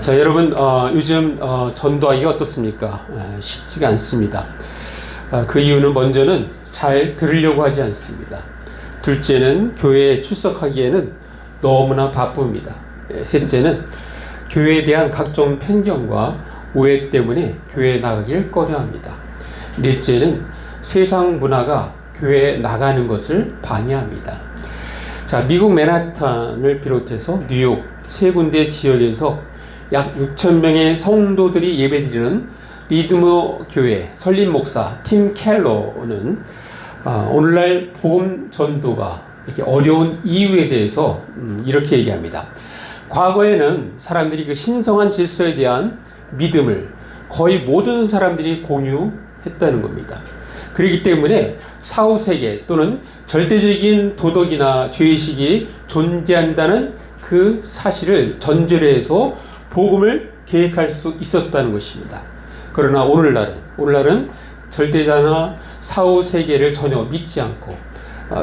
자, 여러분, 요즘 전도하기가 어떻습니까? 쉽지가 않습니다. 그 이유는 먼저는 잘 들으려고 하지 않습니다. 둘째는 교회에 출석하기에는 너무나 바쁩니다. 셋째는 교회에 대한 각종 편견과 오해 때문에 교회에 나가길 꺼려합니다. 넷째는 세상 문화가 교회에 나가는 것을 방해합니다. 자, 미국 맨하탄을 비롯해서 뉴욕 세 군데 지역에서 약 6천 명의 성도들이 예배드리는 리드머 교회 설립 목사 팀 켈러는 오늘날 복음 전도가 이렇게 어려운 이유에 대해서 이렇게 얘기합니다. 과거에는 사람들이 그 신성한 질서에 대한 믿음을 거의 모든 사람들이 공유했다는 겁니다. 그렇기 때문에 사후세계 또는 절대적인 도덕이나 죄의식이 존재한다는 그 사실을 전제로 해서 복음을 계획할 수 있었다는 것입니다. 그러나 오늘날은 절대자나 사후세계를 전혀 믿지 않고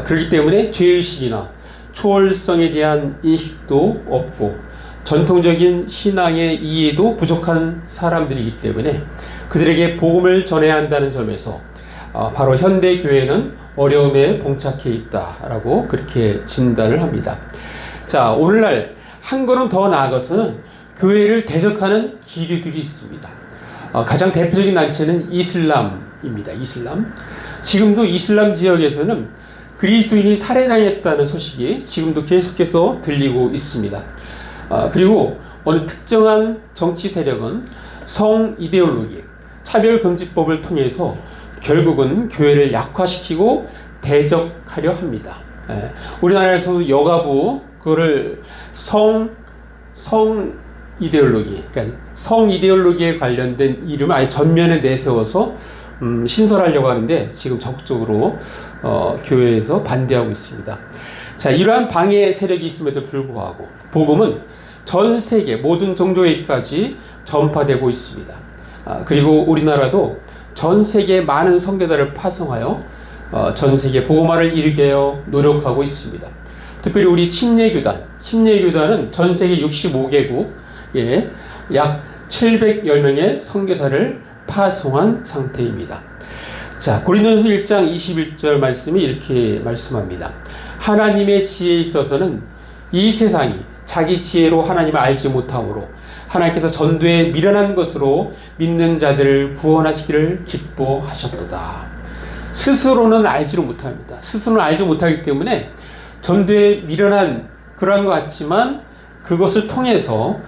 그렇기 때문에 죄의식이나 초월성에 대한 인식도 없고 전통적인 신앙의 이해도 부족한 사람들이기 때문에 그들에게 복음을 전해야 한다는 점에서 바로 현대교회는 어려움에 봉착해 있다라고 그렇게 진단을 합니다. 자, 오늘날 한 걸음 더 나아가서는 교회를 대적하는 기류들이 있습니다. 가장 대표적인 단체는 이슬람입니다. 이슬람. 지금도 이슬람 지역에서는 그리스도인이 살해당했다는 소식이 지금도 계속해서 들리고 있습니다. 그리고 어느 특정한 정치 세력은 성 이데올로기, 차별금지법을 통해서 결국은 교회를 약화시키고 대적하려 합니다. 우리나라에서도 여가부 그거를 성 이데올로기, 그러니까 성 이데올로기에 관련된 이름을 아예 전면에 내세워서 신설하려고 하는데 지금 적극적으로 교회에서 반대하고 있습니다. 자, 이러한 방해 세력이 있음에도 불구하고 복음은 전 세계 모든 종교에까지 전파되고 있습니다. 그리고 우리나라도 전 세계 많은 선교사를 파송하여 전 세계 복음화를 이루게 노력하고 있습니다. 특별히 우리 침례교단은 전 세계 65개국에 약 710명의 선교사를 파송한 상태입니다. 자, 고린도전서 1장 21절 말씀이 이렇게 말씀합니다. 하나님의 지혜에 있어서는 이 세상이 자기 지혜로 하나님을 알지 못하므로 하나님께서 전도에 미련한 것으로 믿는 자들을 구원하시기를 기뻐하셨도다. 스스로는 알지를 못합니다. 스스로는 알지 못하기 때문에 전도에 미련한 그러한 것 같지만 그것을 통해서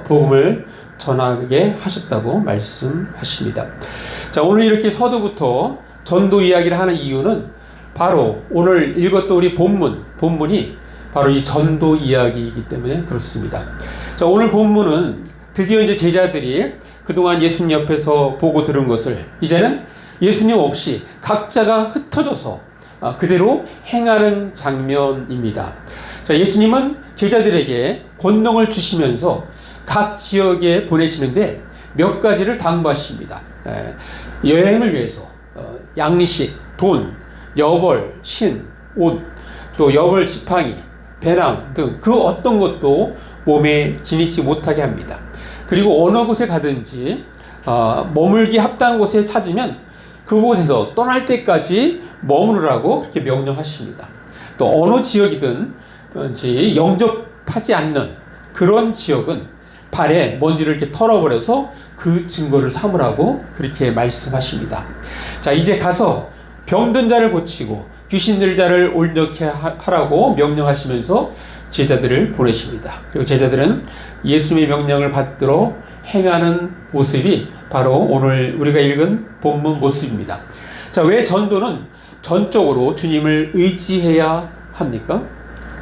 복음을 전하게 하셨다고 말씀하십니다. 자, 오늘 이렇게 서두부터 전도 이야기를 하는 이유는 바로 오늘 읽었던 우리 본문이 바로 이 전도 이야기이기 때문에 그렇습니다. 자, 오늘 본문은 드디어 이제 제자들이 그동안 예수님 옆에서 보고 들은 것을 이제는 예수님 없이 각자가 흩어져서 그대로 행하는 장면입니다. 자, 예수님은 제자들에게 권능을 주시면서 각 지역에 보내시는데 몇 가지를 당부하십니다. 여행을 위해서 양식, 돈, 여벌, 신, 옷, 또 여벌 지팡이, 배낭 등 그 어떤 것도 몸에 지니지 못하게 합니다. 그리고 어느 곳에 가든지 머물기 합당한 곳에 찾으면 그곳에서 떠날 때까지 머무르라고 이렇게 명령하십니다. 또 어느 지역이든지 영접하지 않는 그런 지역은 발에 먼지를 이렇게 털어버려서 그 증거를 삼으라고 그렇게 말씀하십니다. 자, 이제 가서 병든 자를 고치고 귀신 들 자를 온전케 하라고 명령하시면서 제자들을 보내십니다. 그리고 제자들은 예수님의 명령을 받들어 행하는 모습이 바로 오늘 우리가 읽은 본문 모습입니다. 자, 왜 전도는 전적으로 주님을 의지해야 합니까?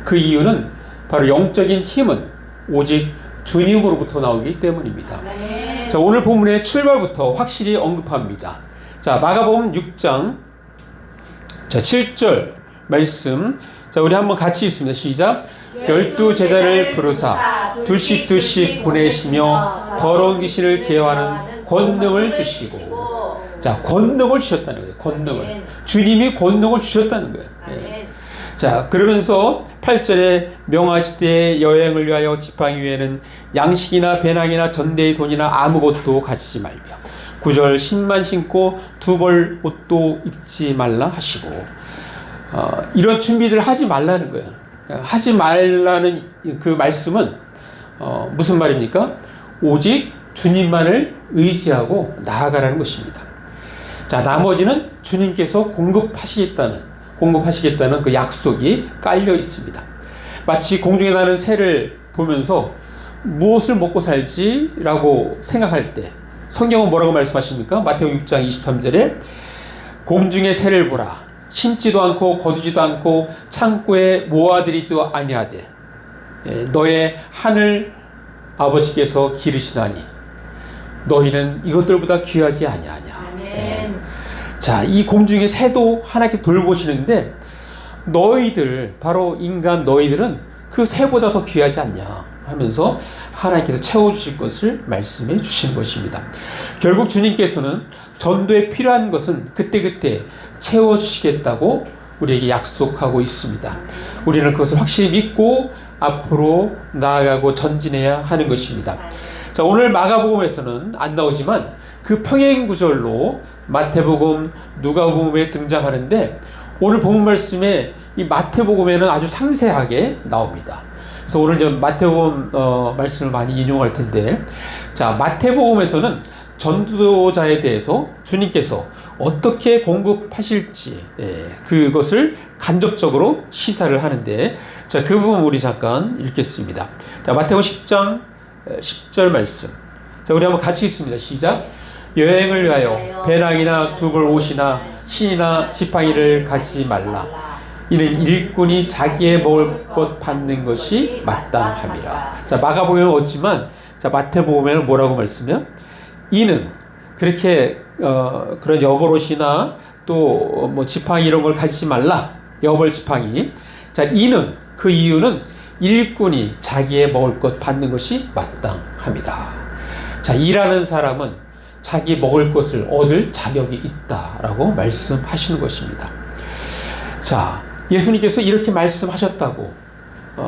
그 이유는 바로 영적인 힘은 오직 주님으로부터 나오기 때문입니다. 자, 오늘 본문의 출발부터 확실히 언급합니다. 자, 마가복음 6장 7절 말씀. 자, 우리 한번 같이 읽습니다. 시작. 12 제자를 부르사 둘씩 보내시며 더러운 귀신을 제어하는 권능을 주시고. 자, 권능을 주셨다는 거예요. 권능을. 주님이 권능을 주셨다는 거예요. 자, 그러면서 8절에 명하시되 여행을 위하여 지팡이 위에는 양식이나 배낭이나 전대의 돈이나 아무것도 가지지 말며 9절 신만 신고 두 벌 옷도 입지 말라 하시고 이런 준비들 하지 말라는 거예요. 하지 말라는 그 말씀은 무슨 말입니까? 오직 주님만을 의지하고 나아가라는 것입니다. 자, 나머지는 주님께서 공급하시겠다는 그 약속이 깔려 있습니다. 마치 공중에 나는 새를 보면서 무엇을 먹고 살지라고 생각할 때 성경은 뭐라고 말씀하십니까? 마태복음 6장 23절에 공중의 새를 보라. 심지도 않고 거두지도 않고 창고에 모아들이지도 아니하되 너의 하늘 아버지께서 기르시나니 너희는 이것들보다 귀하지 아니하냐. 자, 이 공중의 새도 하나님께 돌보시는데 너희들, 바로 인간 너희들은 그 새보다 더 귀하지 않냐 하면서 하나님께서 채워주실 것을 말씀해 주시는 것입니다. 결국 주님께서는 전도에 필요한 것은 그때그때 채워주시겠다고 우리에게 약속하고 있습니다. 우리는 그것을 확실히 믿고 앞으로 나아가고 전진해야 하는 것입니다. 자, 오늘 마가복음에서는 안 나오지만 그 평행 구절로 마태복음, 누가복음에 등장하는데 오늘 본문 말씀에 이 마태복음에는 아주 상세하게 나옵니다. 그래서 오늘 이제 마태복음 말씀을 많이 인용할 텐데, 자, 마태복음에서는 전도자에 대해서 주님께서 어떻게 공급하실지 그것을 간접적으로 시사를 하는데, 자, 그 부분 우리 잠깐 읽겠습니다. 자, 마태복음 10장 10절 말씀. 자, 우리 한번 같이 읽습니다. 시작. 여행을 위하여 배낭이나 두 벌 옷이나 신이나 지팡이를 가지지 말라. 이는 일꾼이 자기의 먹을 것 받는 것이 마땅함이라. 자, 마가복음은 없지만, 자, 마태복음에는 뭐라고 말씀해요? 이는 그렇게 그런 여벌옷이나 또 뭐 지팡이 이런 걸 가지지 말라. 여벌 지팡이. 자, 이는 그 이유는 일꾼이 자기의 먹을 것 받는 것이 마땅합니다. 자, 일하는 사람은 자기 먹을 것을 얻을 자격이 있다라고 말씀하시는 것입니다. 자, 예수님께서 이렇게 말씀하셨다고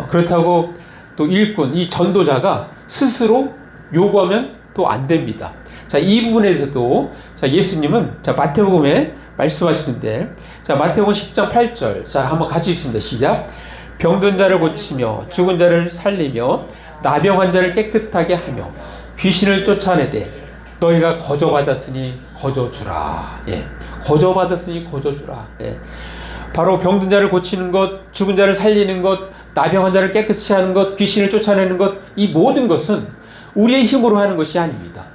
그렇다고 또 일꾼, 이 전도자가 스스로 요구하면 또 안 됩니다. 자, 이 부분에 대해서도 자, 예수님은 자, 마태복음에 말씀하시는데, 자, 마태복음 10장 8절. 자, 한번 같이 읽습니다. 시작. 병든 자를 고치며 죽은 자를 살리며 나병 환자를 깨끗하게 하며 귀신을 쫓아내되 너희가 거저받았으니 거저주라. 예. 거저받았으니 거저주라. 예. 바로 병든 자를 고치는 것, 죽은 자를 살리는 것, 나병 환자를 깨끗이 하는 것, 귀신을 쫓아내는 것, 이 모든 것은 우리의 힘으로 하는 것이 아닙니다.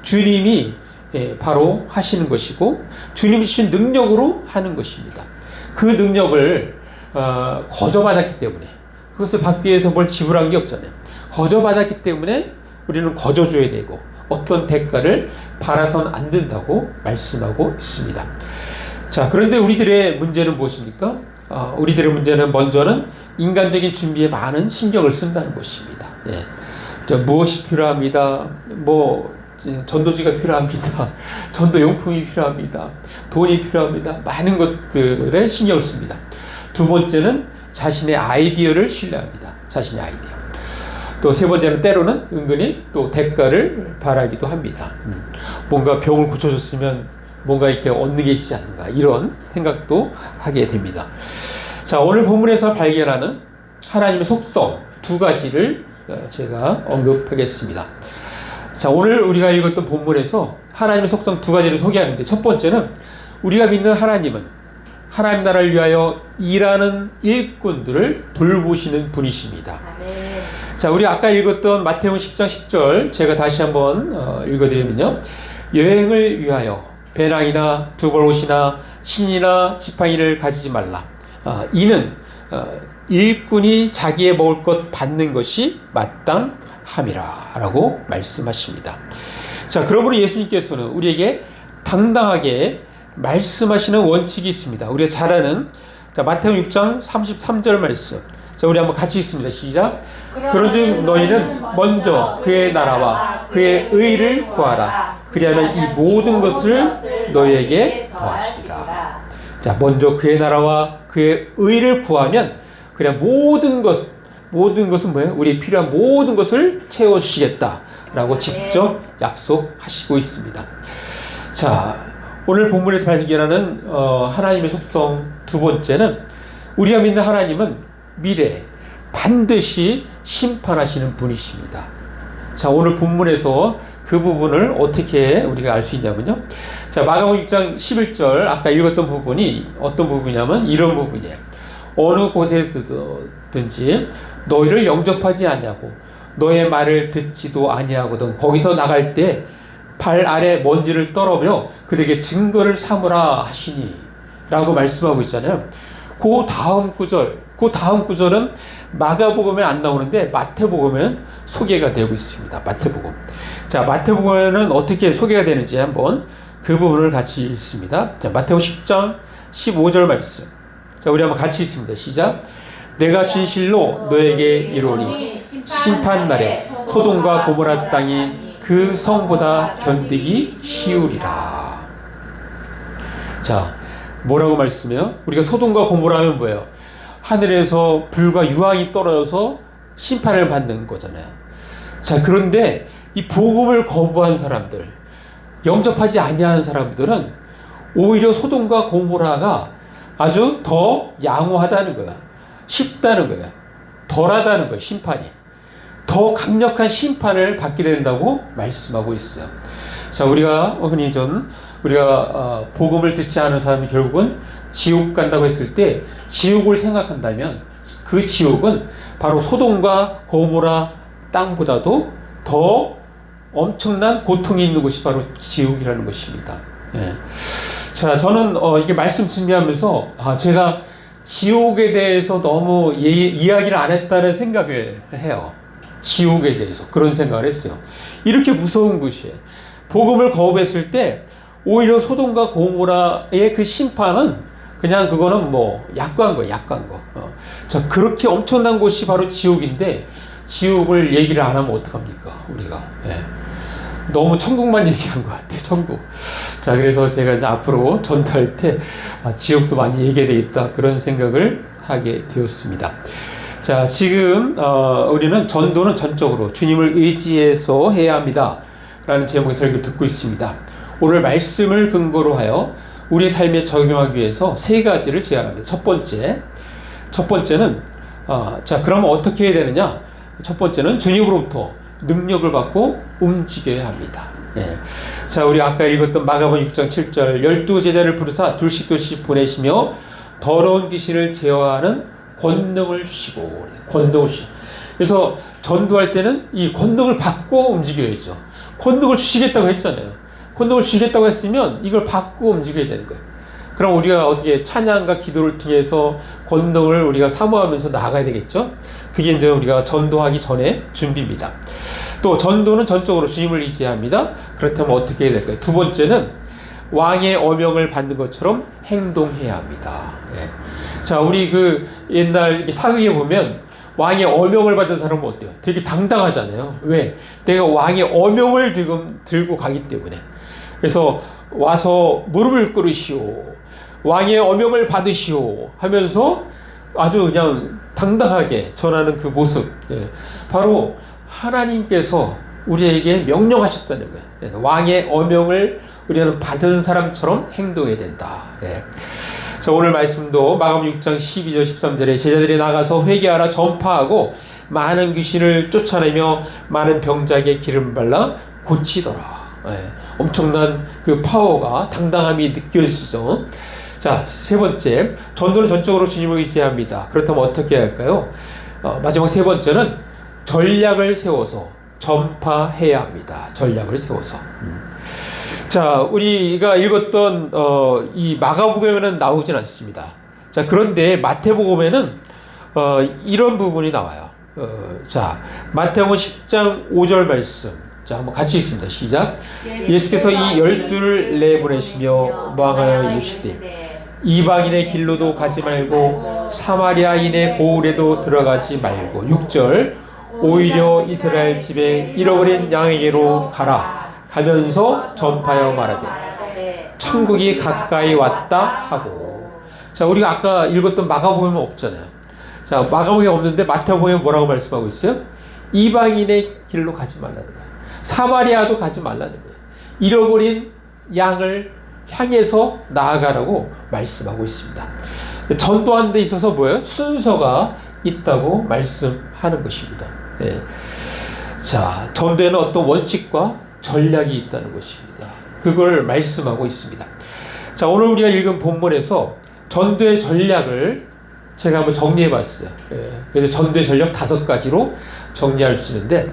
주님이 바로 하시는 것이고 주님이 주신 능력으로 하는 것입니다. 그 능력을 거저받았기 때문에, 그것을 받기 위해서 뭘 지불한 게 없잖아요. 거저받았기 때문에 우리는 거저줘야 되고 어떤 대가를 바라서는 안 된다고 말씀하고 있습니다. 자, 그런데 우리들의 문제는 무엇입니까? 우리들의 문제는 먼저는 인간적인 준비에 많은 신경을 쓴다는 것입니다. 예. 무엇이 필요합니다. 전도지가 필요합니다. 전도용품이 필요합니다. 돈이 필요합니다. 많은 것들에 신경을 씁니다. 두 번째는 자신의 아이디어를 신뢰합니다. 자신의 아이디어. 또 세 번째는 때로는 은근히 또 대가를 바라기도 합니다. 뭔가 병을 고쳐줬으면 뭔가 이렇게 얻는 게 있지 않는가, 이런 생각도 하게 됩니다. 자, 오늘 본문에서 발견하는 하나님의 속성 두 가지를 제가 언급하겠습니다. 자, 오늘 우리가 읽었던 본문에서 하나님의 속성 두 가지를 소개하는데, 첫 번째는 우리가 믿는 하나님은 하나님 나라를 위하여 일하는 일꾼들을 돌보시는 분이십니다. 자, 우리 아까 읽었던 마태복음 10장 10절 제가 다시 한번 읽어드리면요. 여행을 위하여 배낭이나 두 벌 옷이나 신이나 지팡이를 가지지 말라. 이는 일꾼이 자기의 먹을 것 받는 것이 마땅함이라 라고 말씀하십니다. 자, 그러므로 예수님께서는 우리에게 당당하게 말씀하시는 원칙이 있습니다. 우리가 잘 아는 마태복음 6장 33절 말씀. 자, 우리 한번 같이 읽습니다. 시작. 그런즉 너희는 먼저 그의 나라와 그의 의를 구하라. 그리하면 이 모든 것을 너희에게 더하시리라. 자, 먼저 그의 나라와 그의 의를 구하면 그냥 모든 것은 뭐예요? 우리의 필요한 모든 것을 채워주시겠다라고 직접 약속하시고 있습니다. 자, 오늘 본문에서 발견하는 하나님의 속성 두 번째는 우리가 믿는 하나님은 미래에 반드시 심판하시는 분이십니다. 자, 오늘 본문에서 그 부분을 어떻게 우리가 알 수 있냐면요. 자, 마가복음 6장 11절 아까 읽었던 부분이 어떤 부분이냐면 이런 부분이에요. 어느 곳에든지 너희를 영접하지 아니하고 너의 말을 듣지도 아니하거든 거기서 나갈 때 발 아래 먼지를 떨어며 그들에게 증거를 삼으라 하시니 라고 말씀하고 있잖아요. 그 다음 구절은 마가복음에 안 나오는데 마태복음에 소개가 되고 있습니다. 마태복음. 자, 마태복음에는 어떻게 소개가 되는지 한번 그 부분을 같이 읽습니다. 자, 마태복음 10장 15절 말씀. 자, 우리 한번 같이 읽습니다. 시작. 내가 진실로 너에게 이르노니 심판날에 소돔과 고모라 땅이 그 성보다 견디기 쉬우리라. 자, 뭐라고 말씀해요? 우리가 소돔과 고모라 하면 뭐예요? 하늘에서 불과 유황이 떨어져서 심판을 받는 거잖아요. 자, 그런데 이 복음을 거부한 사람들, 영접하지 아니하는 사람들은 오히려 소돔과 고모라가 아주 더 양호하다는 거야. 쉽다는 거야. 덜하다는 거야, 심판이. 더 강력한 심판을 받게 된다고 말씀하고 있어요. 자, 우리가 흔히 우리가 복음을 듣지 않은 사람이 결국은 지옥 간다고 했을 때 지옥을 생각한다면 그 지옥은 바로 소돔과 고모라 땅보다도 더 엄청난 고통이 있는 곳이 바로 지옥이라는 것입니다. 예. 자, 저는 이게 말씀 준비하면서 제가 지옥에 대해서 너무 이야기를 안 했다는 생각을 해요. 지옥에 대해서 그런 생각을 했어요. 이렇게 무서운 곳이에요. 복음을 거부했을 때 오히려 소돔과 고모라의 그 심판은 그냥 그거는 뭐 약관 거예요. 약관 거. 자, 그렇게 엄청난 곳이 바로 지옥인데 지옥을 얘기를 안 하면 어떡합니까? 우리가. 예. 너무 천국만 얘기한 것 같아요. 천국. 자, 그래서 제가 이제 앞으로 전도할 때 지옥도 많이 얘기해야 되겠다 그런 생각을 하게 되었습니다. 자, 지금 우리는 전도는 전적으로 주님을 의지해서 해야 합니다 라는 제목의 설교를 듣고 있습니다. 오늘 말씀을 근거로 하여 우리 삶에 적용하기 위해서 세 가지를 제안합니다. 첫 번째는 자, 그러면 어떻게 해야 되느냐? 첫 번째는 주님으로부터 능력을 받고 움직여야 합니다. 예. 자, 우리 아까 읽었던 마가복음 6장 7절 12제자를 부르사 둘씩 보내시며 더러운 귀신을 제어하는 권능을 주시고. 그래서 전도할 때는 이 권능을 받고 움직여야죠. 권능을 주시겠다고 했잖아요. 권능을 주시겠다고 했으면 이걸 받고 움직여야 되는 거예요. 그럼 우리가 어떻게 찬양과 기도를 통해서 권능을 우리가 사모하면서 나아가야 되겠죠? 그게 이제 우리가 전도하기 전에 준비입니다. 또 전도는 전적으로 주님을 의지합니다. 그렇다면 어떻게 해야 될까요? 두 번째는 왕의 어명을 받는 것처럼 행동해야 합니다. 예. 자, 우리 그 옛날 사극에 보면 왕의 어명을 받은 사람은 어때요? 되게 당당하잖아요. 왜? 내가 왕의 어명을 들고 가기 때문에. 그래서 와서 무릎을 꿇으시오. 왕의 어명을 받으시오. 하면서 아주 그냥 당당하게 전하는 그 모습. 예. 바로 하나님께서 우리에게 명령하셨다는 거예요. 왕의 어명을 우리는 받은 사람처럼 행동해야 된다. 예. 자, 오늘 말씀도 마가복음 6장 12절 13절에 제자들이 나가서 회개하라 전파하고 많은 귀신을 쫓아내며 많은 병자에게 기름 발라 고치더라. 예. 엄청난 그 파워가 당당함이 느껴지죠. 자, 세 번째, 전도는 전적으로 주님을 의지합니다. 그렇다면 어떻게 해야 할까요? 마지막 세 번째는 전략을 세워서 전파해야 합니다. 전략을 세워서. 자, 우리가 읽었던 이 마가복음에는 나오진 않습니다. 자, 그런데 마태복음에는 이런 부분이 나와요. 자, 마태복음 10장 5절 말씀. 자, 한번 같이 읽습니다. 시작. 예수께서 이 12를 내보내시며 망하여 이르시되 이방인의 길로도 가지 말고 사마리아인의 고을에도 들어가지 말고 6절 오히려 이스라엘 집에 잃어버린 양에게로 가라. 가면서 전파하여 말하되 천국이 가까이 왔다 하고. 자, 우리가 아까 읽었던 마가복음은 없잖아요. 자, 마가복음에 없는데 마태복음에 뭐라고 말씀하고 있어요? 이방인의 길로 가지 말라는 거예요. 사마리아도 가지 말라는 거예요. 잃어버린 양을 향해서 나아가라고 말씀하고 있습니다. 전도하는 데 있어서 뭐예요? 순서가 있다고 말씀하는 것입니다. 예. 자, 전도에는 어떤 원칙과 전략이 있다는 것입니다. 그걸 말씀하고 있습니다. 자, 오늘 우리가 읽은 본문에서 전도의 전략을 제가 한번 정리해 봤어요. 예. 그래서 전도의 전략 5가지로 정리할 수 있는데,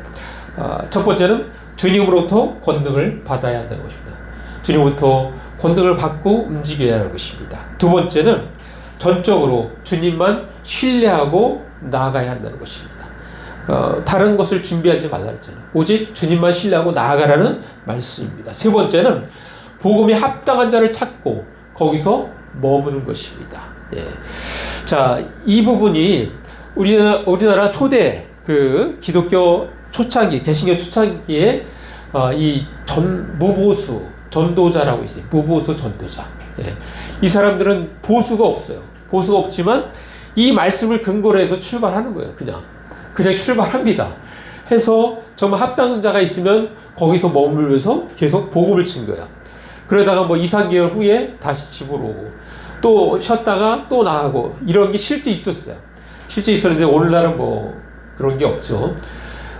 첫 번째는 주님으로부터 권능을 받아야 한다는 것입니다. 주님으로부터 권능을 받고 움직여야 하는 것입니다. 두 번째는 전적으로 주님만 신뢰하고 나아가야 한다는 것입니다. 다른 것을 준비하지 말라 했잖아요. 오직 주님만 신뢰하고 나아가라는 말씀입니다. 세 번째는 복음에 합당한 자를 찾고 거기서 머무는 것입니다. 예. 자, 이 부분이 우리나라 초대 그 기독교 초창기, 개신교 초창기에 이 무보수 전도자라고 있어요. 무보수 전도자. 예. 이 사람들은 보수가 없어요. 보수가 없지만 이 말씀을 근거로 해서 출발하는 거예요. 그냥 출발합니다. 해서 정말 합당한 자가 있으면 거기서 머물면서 계속 복음을 친 거예요. 그러다가 뭐 2, 3개월 후에 다시 집으로 오고 또 쉬었다가 또 나가고 이런 게 실제 있었어요. 실제 있었는데 오늘날은 뭐 그런 게 없죠.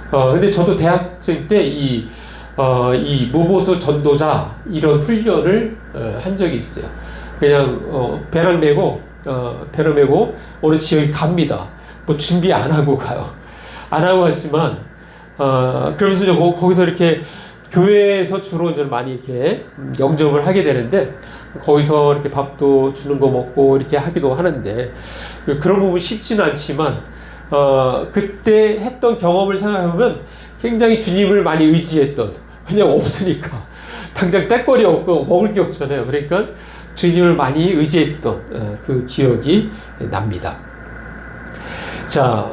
근데 저도 대학생 때 이 무보수 전도자 이런 훈련을 한 적이 있어요. 그냥 배낭 메고 어느 지역에 갑니다. 뭐 준비 안 하고 가요. 안 하고 갔지만 그러면서 거기서 이렇게 교회에서 주로 이제 많이 이렇게 영접을 하게 되는데 거기서 이렇게 밥도 주는 거 먹고 이렇게 하기도 하는데 그런 부분 쉽지는 않지만 그때 했던 경험을 생각해보면 굉장히 주님을 많이 의지했던, 왜냐면 없으니까 당장 떼거리 없고 먹을 게 없잖아요. 그러니까 주님을 많이 의지했던 그 기억이 납니다. 자,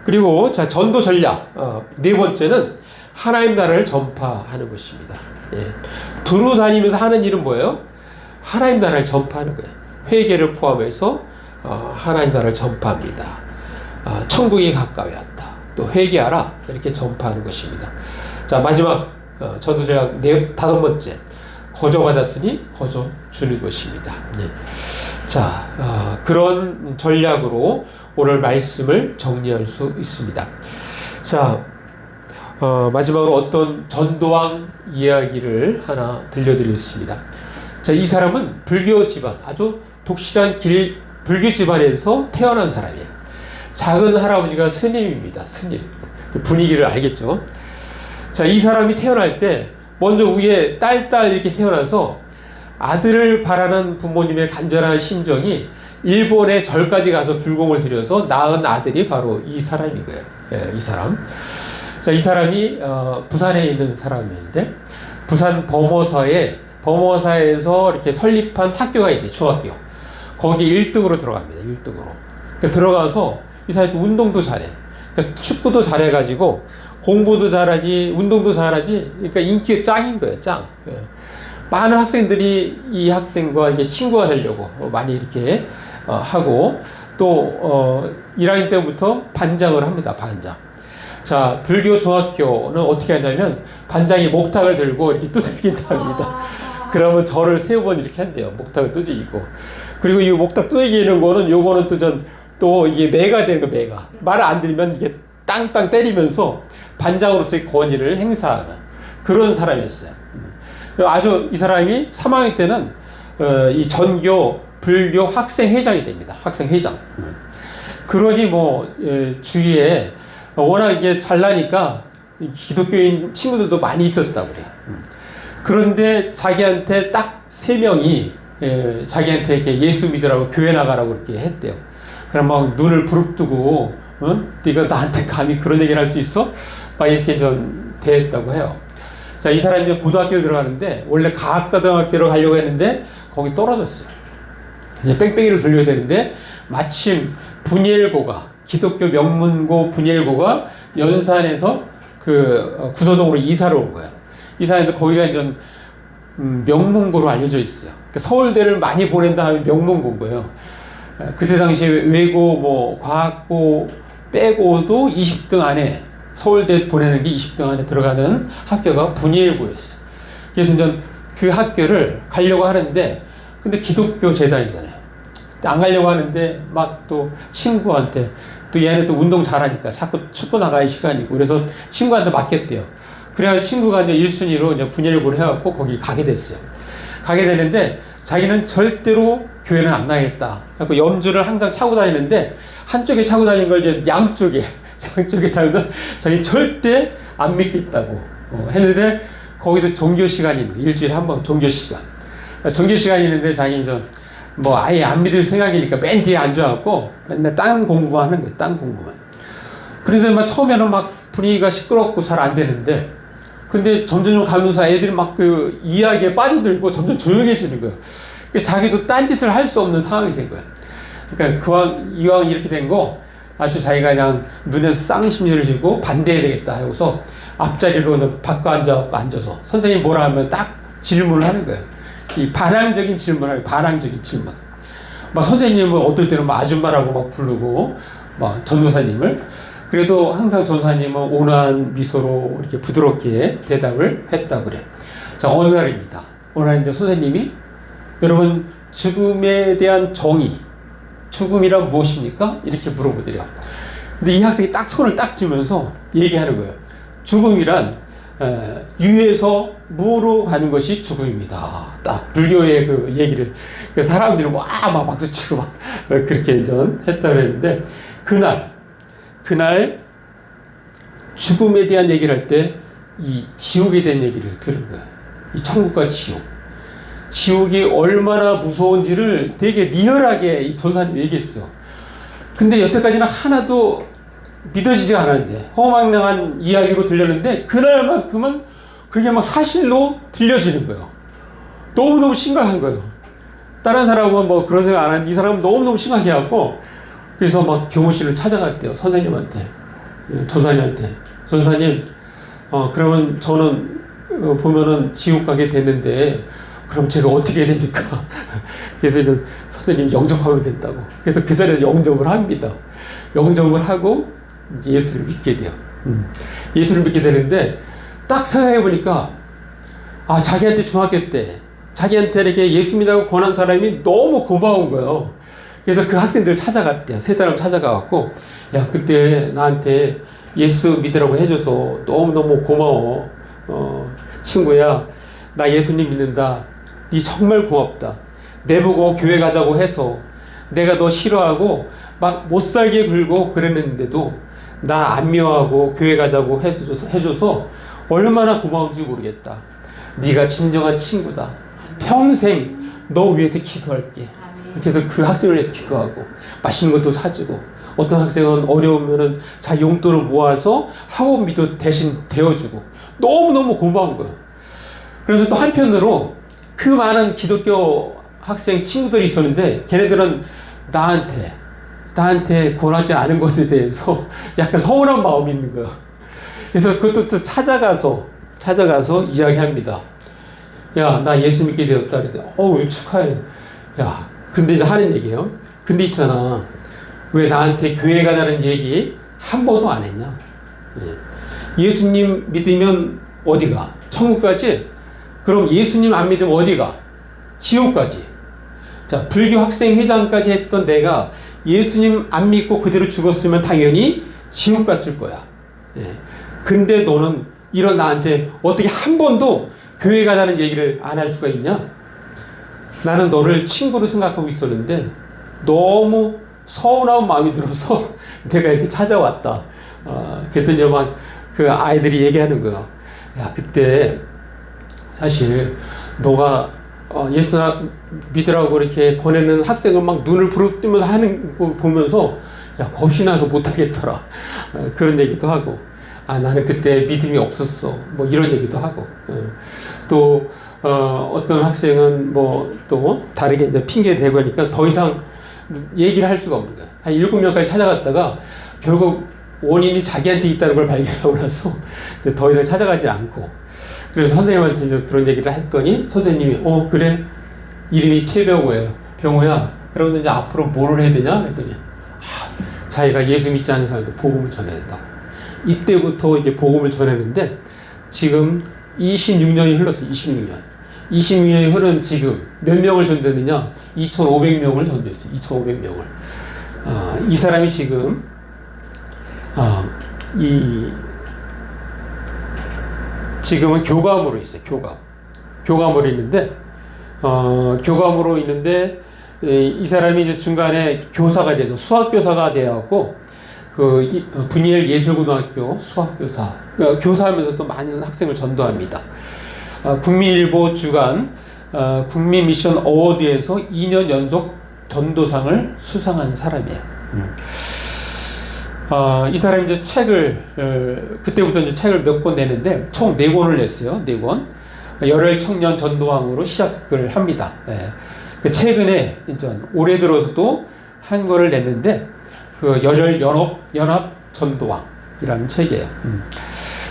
그리고 자, 전도 전략 네 번째는 하나님 나라를 전파하는 것입니다. 예. 두루 다니면서 하는 일은 뭐예요? 하나님 나라를 전파하는 거예요. 회개를 포함해서 하나님 나라를 전파합니다. 천국이 가까이 왔다. 또 회개하라. 이렇게 전파하는 것입니다. 자, 마지막 전도 전략 5번째. 거저 받았으니 거저 주는 것입니다. 네. 자, 그런 전략으로 오늘 말씀을 정리할 수 있습니다. 자, 마지막으로 어떤 전도왕 이야기를 하나 들려드리겠습니다. 자, 이 사람은 불교 집안, 아주 독실한 불교 집안에서 태어난 사람이에요. 작은 할아버지가 스님입니다. 스님. 분위기를 알겠죠? 자, 이 사람이 태어날 때 먼저 위에 딸 이렇게 태어나서 아들을 바라는 부모님의 간절한 심정이 일본의 절까지 가서 불공을 들여서 낳은 아들이 바로 이 사람인 거예요. 예, 이 사람. 자, 이 사람이 부산에 있는 사람인데 부산 범어사에서 이렇게 설립한 학교가 있어요. 중학교. 거기 1등으로 들어갑니다. 1등으로. 그러니까 들어가서 이 사람이 운동도 잘해. 그러니까 축구도 잘해가지고 공부도 잘하지, 운동도 잘하지. 그러니까 인기가 짱인 거예요. 짱. 예. 많은 학생들이 이 학생과 이게 친구가 되려고 많이 이렇게 하고 또 1학년 때부터 반장을 합니다. 반장. 자, 불교 중학교는 어떻게 하냐면 반장이 목탁을 들고 이렇게 두들긴답니다. 그러면 절을 3번 이렇게 한대요. 목탁을 두들기고. 그리고 이 목탁 두들기는 거는 요거는 또 이게 매가 되는 거, 매가. 말을 안 들으면 이게 땅땅 때리면서 반장으로서의 권위를 행사하는 그런 사람이었어요. 아주 이 사람이 3학년 때는 이 전교 불교 학생회장이 됩니다. 학생회장. 그러니 뭐 주위에 워낙 이게 잘나니까 기독교인 친구들도 많이 있었다고 그래요. 그런데 자기한테 딱 3명이 자기한테 이렇게 예수 믿으라고 교회 나가라고 이렇게 했대요. 그럼 막 눈을 부릅뜨고 네가 나한테 감히 그런 얘기를 할 수 있어? 막 이렇게 좀 대했다고 해요. 자, 이 사람이 이제 고등학교에 들어가는데 원래 가학고등학교로 가려고 했는데 거기 떨어졌어요. 이제 뺑뺑이를 돌려야 되는데 마침 기독교 명문고 분예고가 연산에서 그 구서동으로 이사를 온 거예요. 이사했는데 거기가 이제 명문고로 알려져 있어요. 그러니까 서울대를 많이 보낸 다음에 명문고인 거예요. 그때 당시에 외고 뭐 과학고 빼고도 20등 안에 서울대 보내는 게 20등 안에 들어가는 학교가 분이일고였어. 그래서 이제 그 학교를 가려고 하는데 근데 기독교 재단이잖아요. 안 가려고 하는데 막 또 친구한테 또 얘네 또 운동 잘하니까 자꾸 축구 나갈 시간이고 그래서 친구한테 맡겼대요. 그래가지고 친구가 이제 1순위로 이제 분열고를 해갖고 거기 가게 됐어요. 가게 되는데 자기는 절대로 교회는 안 나가겠다. 그래서 염주를 항상 차고 다니는데 한쪽에 차고 다니는 걸 이제 양쪽에 다니면 자기 절대 안 믿겠다고 했는데 거기도 종교 시간이 일주일에 한 번 종교 시간. 종교 시간이 있는데 자기는 뭐 아예 안 믿을 생각이니까 맨 뒤에 앉아갖고 맨날 딴 공부만 하는 거예요. 딴 공부만. 그런데 막 처음에는 막 분위기가 시끄럽고 잘 안 되는데 근데 점점 가면서 애들이 막 그 이야기에 빠져들고 점점 조용해지는 거예요. 자기도 딴짓을 할 수 없는 상황이 된 거예요. 그러니까 이왕 이렇게 된 거 아주 자기가 그냥 눈에 쌍심리를 지고 반대해야 되겠다 하고서 앞자리로 바꿔 앉아서 선생님이 뭐라 하면 딱 질문을 하는 거예요. 이 반항적인 질문을 반항적인 질문. 막 선생님은 어떨 때는 막 아줌마라고 막 부르고 막 전도사님을 그래도 항상 전도사님은 온화한 미소로 이렇게 부드럽게 대답을 했다고 그래요. 자, 어느 날입니다. 어느 날 이제 선생님이 여러분 죽음에 대한 정의 죽음이란 무엇입니까? 이렇게 물어보더래요. 근데 이 학생이 딱 손을 딱 쥐면서 얘기하는 거예요. 죽음이란 유에서 무로 가는 것이 죽음입니다. 딱 불교의 그 얘기를 사람들이 막 박수치고 막 그렇게 했다 그랬는데 그날 죽음에 대한 얘기를 할 때 이 지옥에 대한 얘기를 들은 거예요. 이 천국과 지옥이 얼마나 무서운지를 되게 리얼하게 이 전사님이 얘기했어. 근데 여태까지는 하나도 믿어지지 않았는데 허망한 이야기로 들렸는데 그날만큼은 그게 막 사실로 들려지는 거예요. 너무너무 심각한 거예요. 다른 사람은 뭐 그런 생각 안 하는데 이 사람은 너무너무 심하게 하고 그래서 막 교무실을 찾아갔대요. 선생님한테 전사님한테 전사님 그러면 저는 보면은 지옥 가게 됐는데 그럼 제가 어떻게 해야 됩니까? 그래서 이제 선생님이 영접하면 된다고. 그래서 그 자리에서 영접을 합니다. 영접을 하고 이제 예수를 믿게 돼요. 예수를 믿게 되는데 딱 생각해보니까 자기한테 중학교 때 자기한테 이렇게 예수 믿으라고 권한 사람이 너무 고마운 거예요. 그래서 그 학생들 찾아갔대요. 세 사람 찾아가갖고 야 그때 나한테 예수 믿으라고 해줘서 너무너무 고마워. 친구야 나 예수님 믿는다. 네 정말 고맙다. 내보고 교회 가자고 해서 내가 너 싫어하고 막 못살게 굴고 그랬는데도 나 안 미워하고 교회 가자고 해줘서 얼마나 고마운지 모르겠다. 네가 진정한 친구다. 평생 너 위해서 기도할게. 그래서 그 학생을 위해서 기도하고 맛있는 것도 사주고 어떤 학생은 어려우면은 자기 용돈을 모아서 학원비도 대신 대어주고 너무너무 고마운 거예요. 그래서 또 한편으로 그 많은 기독교 학생 친구들이 있었는데 걔네들은 나한테 권하지 않은 것에 대해서 약간 서운한 마음이 있는 거예요. 그래서 그것도 또 찾아가서 이야기합니다. 야, 나 예수 믿게 되었다. 그랬더니 축하해. 야, 근데 이제 하는 얘기예요. 근데 있잖아. 왜 나한테 교회 가자는 얘기 한 번도 안 했냐? 예수님 믿으면 어디가? 천국까지? 그럼 예수님 안 믿으면 어디가? 지옥까지. 자, 불교 학생 회장까지 했던 내가 예수님 안 믿고 그대로 죽었으면 당연히 지옥 갔을 거야. 근데 너는 이런 나한테 어떻게 한 번도 교회 가자는 얘기를 안 할 수가 있냐? 나는 너를 친구로 생각하고 있었는데 너무 서운한 마음이 들어서 내가 이렇게 찾아왔다. 그랬더니 막 그 아이들이 얘기하는 거야. 야, 그때 사실 너가 예수 믿으라고 이렇게 권하는 학생을 막 눈을 부릅뜨면서 하는 거 보면서 야, 겁이 나서 못하겠더라. 그런 얘기도 하고 나는 그때 믿음이 없었어. 뭐 이런 얘기도 하고 또 어떤 학생은 뭐 또 다르게 이제 핑계 대고 하니까 더 이상 얘기를 할 수가 없는 거야. 한 7명까지 찾아갔다가 결국 원인이 자기한테 있다는 걸 발견하고 나서 이제 더 이상 찾아가지 않고 그래서 선생님한테 이제 그런 얘기를 했더니 선생님이 그래 이름이 최병호예요. 병호야 그러면 이제 앞으로 뭐를 해야 되냐? 그랬더니, 자기가 예수 믿지 않는 사람한테 복음을 전해야 된다. 이때부터 이게 복음을 전했는데, 지금 26년이 흘렀어요. 26년. 26년이 흐른 지금 몇 명을 전도했느냐? 2,500명을 전도했어요. 2,500명을. 이 사람이 지금, 지금은 교감으로 있어요. 교감으로 있는데, 교감으로 있는데, 이 사람이 이제 중간에 교사가 돼서 수학교사가 되어갖고, 분이엘 예술고등학교 수학교사, 교사하면서 또 많은 학생을 전도합니다. 국민일보 주간, 국민미션 어워드에서 2년 연속 전도상을 수상한 사람이에요. 이 사람이 이제 그때부터 이제 책을 몇 권 내는데, 총 4권을 냈어요. 4권. 열혈 청년 전도왕으로 시작을 합니다. 최근에, 이제 올해 들어서도 한 권을 냈는데, 열혈 연합 전도왕이라는 책이에요.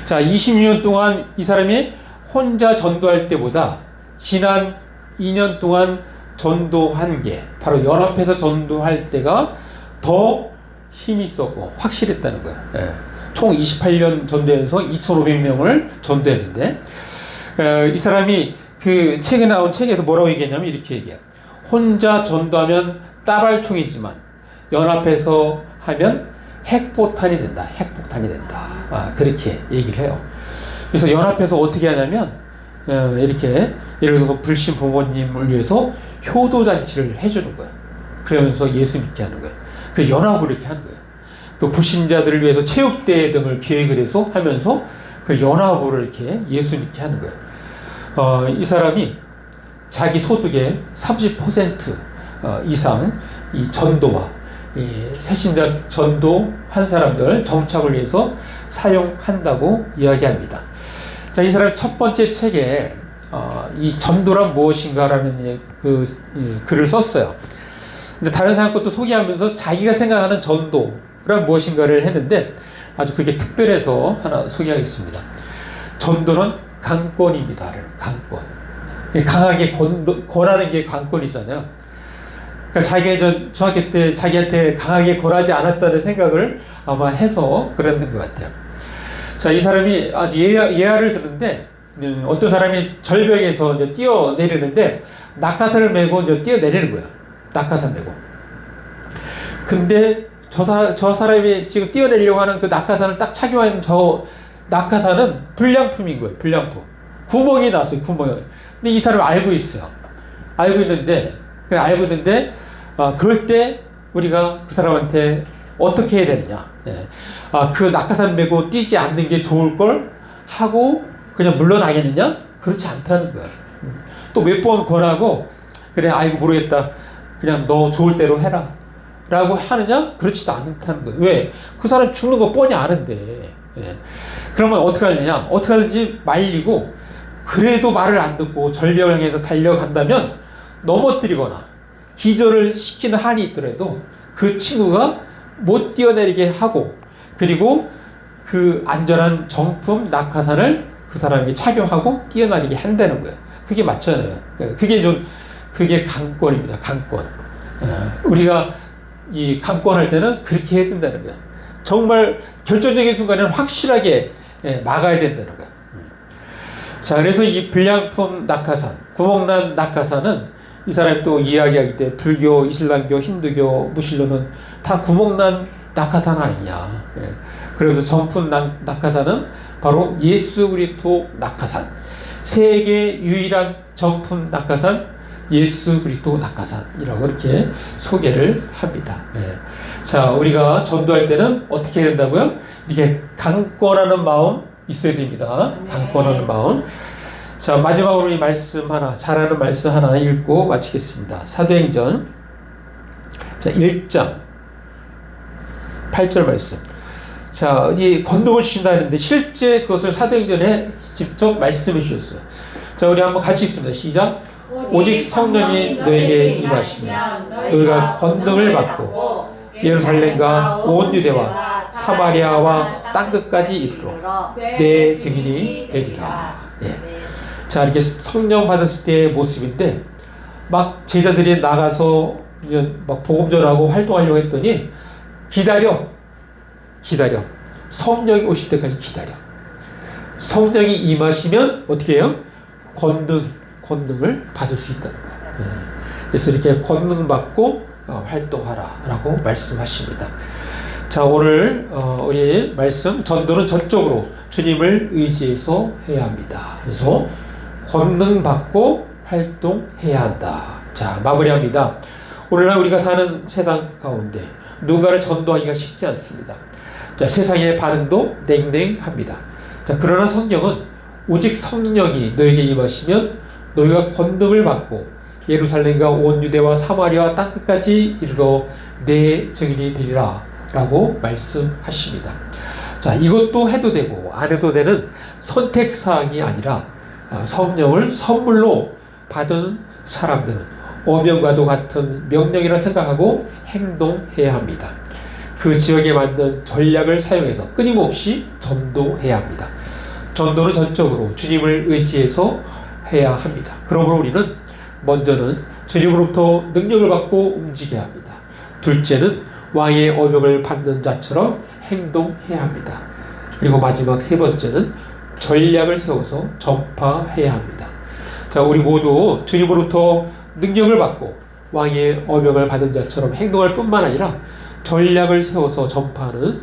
자, 26년 동안 이 사람이 혼자 전도할 때보다 지난 2년 동안 전도한 게, 바로 연합해서 전도할 때가 더 힘이 있었고 확실했다는 거야. 총 28년 전도해서 2,500명을 전도했는데, 이 사람이 그 책에 나온 책에서 뭐라고 얘기했냐면 이렇게 얘기해요. 혼자 전도하면 따발총이지만 연합해서 하면 핵폭탄이 된다. 그렇게 얘기를 해요. 그래서 연합해서 어떻게 하냐면, 이렇게 예를 들어서 불신 부모님을 위해서 효도잔치를 해주는 거예요. 그러면서 예수 믿게 하는 거예요. 그 연합으로 이렇게 하는 거예요. 또 불신자들을 위해서 체육대회 등을 기획을 해서 하면서 그 연합으로 이렇게 예수 믿게 하는 거예요. 이 사람이 자기 소득의 30% 이상 이 전도와 이 새신자 전도한 사람들 정착을 위해서 사용한다고 이야기합니다. 자, 이 사람의 첫 번째 책에 이 전도란 무엇인가라는 글을 썼어요. 근데 다른 사람 것도 소개하면서 자기가 생각하는 전도란 무엇인가를 했는데, 아주 그게 특별해서 하나 소개하겠습니다. 전도는 강권입니다. 강권. 강하게 권하는 게 강권이잖아요. 그러니까 자기가 중학교 때 자기한테 강하게 권하지 않았다는 생각을 아마 해서 그랬는 것 같아요. 자, 이 사람이 아주 예화를 듣는데, 어떤 사람이 절벽에서 이제 뛰어내리는데 낙하산을 메고 이제 뛰어내리는 거야. 낙하산 메고. 근데 저 사람이 지금 뛰어내리려고 하는 그 낙하산을 딱 착용하는 저 낙하산은 불량품인 거예요. 불량품. 구멍이 났어요. 구멍이. 근데 이 사람은 알고 있어요. 알고 있는데 그럴 때 우리가 그 사람한테 어떻게 해야 되느냐. 그 낙하산 메고 뛰지 않는 게 좋을 걸 하고 그냥 물러나겠느냐? 그렇지 않다는 거야. 또 몇 번 권하고, 그래, 아이고, 모르겠다. 그냥 너 좋을 대로 해라. 라고 하느냐? 그렇지도 않다는 거야. 왜? 그 사람 죽는 거 뻔히 아는데. 그러면 어떻게 하느냐? 어떻게 하든지 말리고, 그래도 말을 안 듣고 절벽을 향해서 달려간다면 넘어뜨리거나 기절을 시키는 한이 있더라도 그 친구가 못 뛰어내리게 하고, 그리고 그 안전한 정품 낙하산을 그 사람이 착용하고 뛰어내리게 한다는 거예요. 그게 맞잖아요. 그게 강권입니다. 강권. 우리가 이 강권할 때는 그렇게 해야 된다는 거예요. 정말 결정적인 순간에는 확실하게 막아야 된다는 거예요. 자, 그래서 이 불량품 낙하산, 구멍난 낙하산은 이 사람이 또 이야기하기 때 불교, 이슬람교, 힌두교, 무슬림은 다 구멍난 낙하산 아니냐. 그래서 정품 낙하산은 바로 예수 그리스도 낙하산. 세계 유일한 정품 낙하산, 예수 그리스도 낙하산이라고 이렇게 소개를 합니다. 자, 우리가 전도할 때는 어떻게 해야 된다고요? 이렇게 강권하는 마음 있어야 됩니다. 강권하는 마음. 자, 마지막으로 이 말씀 하나, 잘하는 말씀 하나 읽고 마치겠습니다. 사도행전, 자, 1장 8절 말씀. 자, 이 권능을 주신다 했는데 실제 그것을 사도행전에 직접 말씀해 주셨어요. 자, 우리 한번 같이 읽습니다. 시작. 오직 성령이 너에게 임하시면 너희가 권능을 받고 예루살렘과 온 유대와 사마리아와 땅끝까지 이르러 내 증인이 되리라. 자, 이렇게 성령 받았을 때의 모습인데, 막 제자들이 나가서 이제 막 복음 전하고 활동하려고 했더니 기다려. 성령이 오실 때까지 기다려. 성령이 임하시면 어떻게 해요? 권능을 받을 수 있다는 거예요. 그래서 이렇게 권능 받고 활동하라라고 말씀하십니다. 자, 오늘 우리 말씀 전도는 전적으로 주님을 의지해서 해야 합니다. 그래서 권능 받고 활동해야 한다. 자, 마무리합니다. 오늘날 우리가 사는 세상 가운데 누군가를 전도하기가 쉽지 않습니다. 자, 세상의 반응도 냉랭합니다. 자, 그러나 성경은 오직 성령이 너에게 임하시면 너희가 권능을 받고 예루살렘과 온 유대와 사마리아 땅끝까지 이르러 내 증인이 되리라 라고 말씀하십니다. 자, 이것도 해도 되고 안 해도 되는 선택사항이 아니라 성령을 선물로 받은 사람들은 어명과도 같은 명령이라 생각하고 행동해야 합니다. 그 지역에 맞는 전략을 사용해서 끊임없이 전도해야 합니다. 전도는 전적으로 주님을 의지해서 해야 합니다. 그러므로 우리는 먼저는 주님으로부터 능력을 받고 움직여야 합니다. 둘째는 왕의 어명을 받는 자처럼 행동해야 합니다. 그리고 마지막 세 번째는 전략을 세워서 전파해야 합니다. 자, 우리 모두 주님으로부터 능력을 받고 왕의 어명을 받은 자처럼 행동할 뿐만 아니라 전략을 세워서 전파하는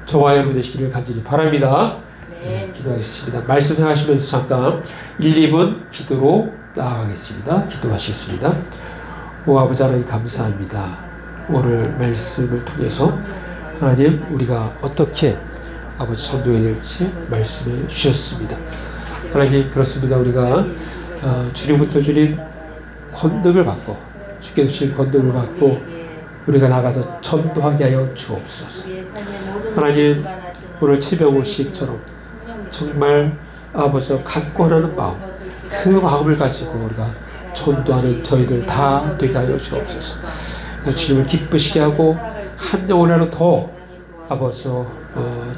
저와 여러분 되시기를 간절히 바랍니다. 네, 기도하겠습니다. 말씀 생각하시면서 잠깐 1, 2분 기도로 나아가겠습니다. 기도하시겠습니다. 오 아버지 하나님 감사합니다. 오늘 말씀을 통해서 하나님 우리가 어떻게 아버지 전도해야 될지 말씀해 주셨습니다. 하나님 그렇습니다. 우리가 주님부터 주신 권능을 받고 주께서 주신 권능을 받고 우리가 나가서 전도하게 하여 주옵소서. 하나님 오늘 최병호씨처럼 정말 아버지 간구하는 마음 그 마음을 가지고 우리가 전도하는 저희들 다 되게 하여 주옵소서. 그래서 주님을 기쁘시게 하고 한 영혼이라도 더 아버지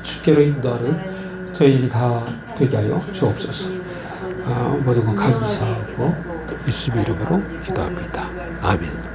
주께로 인도하는 저희들이 다 되게 하여 주옵소서. 모든 것 감사하고 예수님의 이름으로 기도합니다. 아멘.